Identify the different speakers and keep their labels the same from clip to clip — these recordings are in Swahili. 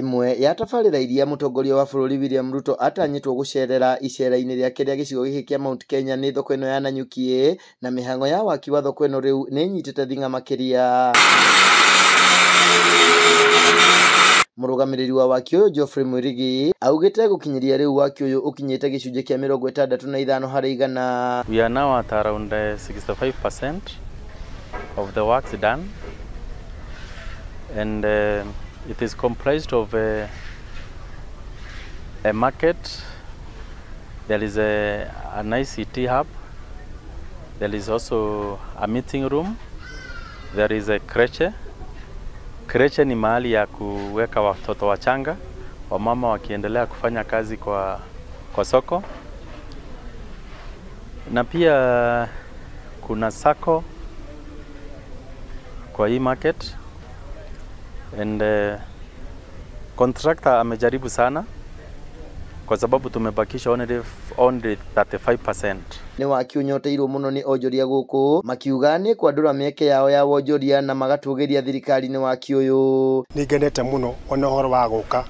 Speaker 1: imwe ya tabarĩra iria mũtongoria wa bũrũri William Ruto atanyĩtwo gũcerera icera-inĩ rĩake rĩa gĩcigo gĩkĩ kĩa Mount Kenya nĩ thoko ĩno ya Nanyuki, na mĩhang'o ya waki wa thoko ĩno rĩu nĩ nyitĩte thing'a makĩria. Mũrũgamĩrĩri wa waki ũyũ Geoffrey Mwirigi augĩte gũkinyĩria rĩu waki ũyũ ũkinyĩte gĩcunjĩ kĩa 65 harĩ igana.
Speaker 2: We are now at around 65% of the works done, and it is comprised of a market. There is an ICT hub. There is also a meeting room. There is a creche. Creche ni mahali ya kuweka watoto wachanga, wamama wakiendelea kufanya kazi kwa soko. Na pia kuna sako kwa hii market, and contractor amejaribu sana kwa sababu tumebakisha only 35%.
Speaker 1: Nĩ waki ũnyoteirwo mũno nĩ onjoria gũkũ, makiuga nĩ kwandũra mĩeke yao ya wonjoria na magatũgĩria thirikari nĩ waki ũyũ.
Speaker 3: Nĩngenete mũno ona ũhoro wa gũka,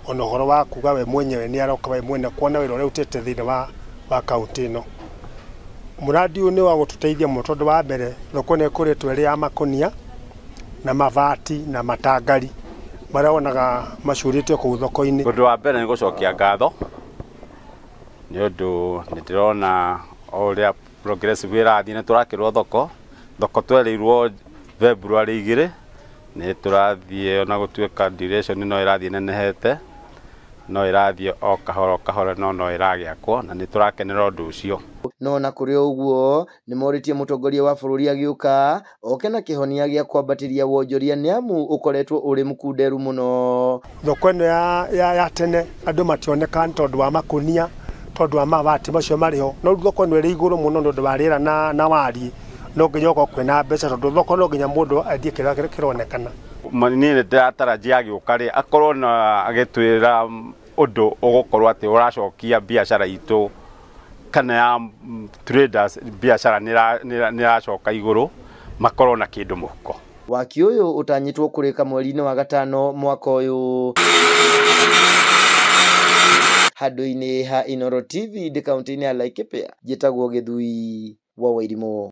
Speaker 3: ona ũhoro wa kuga we mwenyewe nĩ aroka we mwene kuona wĩra ũrĩa ũtete thĩinĩ wa kaunti ĩno. Mũradi ũyũ nĩ wa gũtũteithia mũno tondũ wa mbere thoko nĩ ĩkũrĩtwo ĩrĩ ya makũnia na mabati na matangari marĩa wonaga macurĩtio kũu thoko-inĩ.
Speaker 4: Ũndũ wa mbere nĩ gũcokia ngatho nĩ ũndũ nĩ ndĩrona ũrĩa progressive ĩrathiĩ, nĩ tũrakĩrwo thoko twereirwo February 2 nĩ tũrathiĩ ona gũtuĩka duration no ĩrathiĩ nenehete, no ĩrathiĩ o kahora no ĩragĩakwo, na nĩ tũrakenera ũndũ ũcio.
Speaker 1: No na kũrĩ ũguo nĩ morĩtie mũtongoria wa bũrũri agĩũka oke na kĩhonia gĩa kwambatĩria wonjoria nĩamu ũkoretwo ũrĩ mũkunderu mũno.
Speaker 3: Thoko ĩno ya tene andũ mationeka tondũ wa makũnia, tondũ wa mabati macio marĩho, no thoko ĩno ĩrĩ igũrũ mũno tondũ wa rĩera na wariĩ, no nginya ũkorwo kwĩna mbeca tondũ thoko no nginya mũndũ athiĩ kĩrĩa kĩronekana.
Speaker 4: Niĩ nĩ ndĩratarajia agĩũka rĩ akorwo na agĩtwĩra ũndũ ũgũkorwo atĩ ũracokia biacara itũ kana ya traders biacara nĩ ĩracoka igũrũ, makorwo na kĩndũ mũhuko.
Speaker 1: Waki ũyũ ũtanyĩtwo kũrĩka mweri-inĩ wa gatano mwaka ũyũ. Handũ-inĩ ha Inooro TV kaunti-inĩ ya Laikipia, njĩtagwo Gĩthui wa Wairimũ.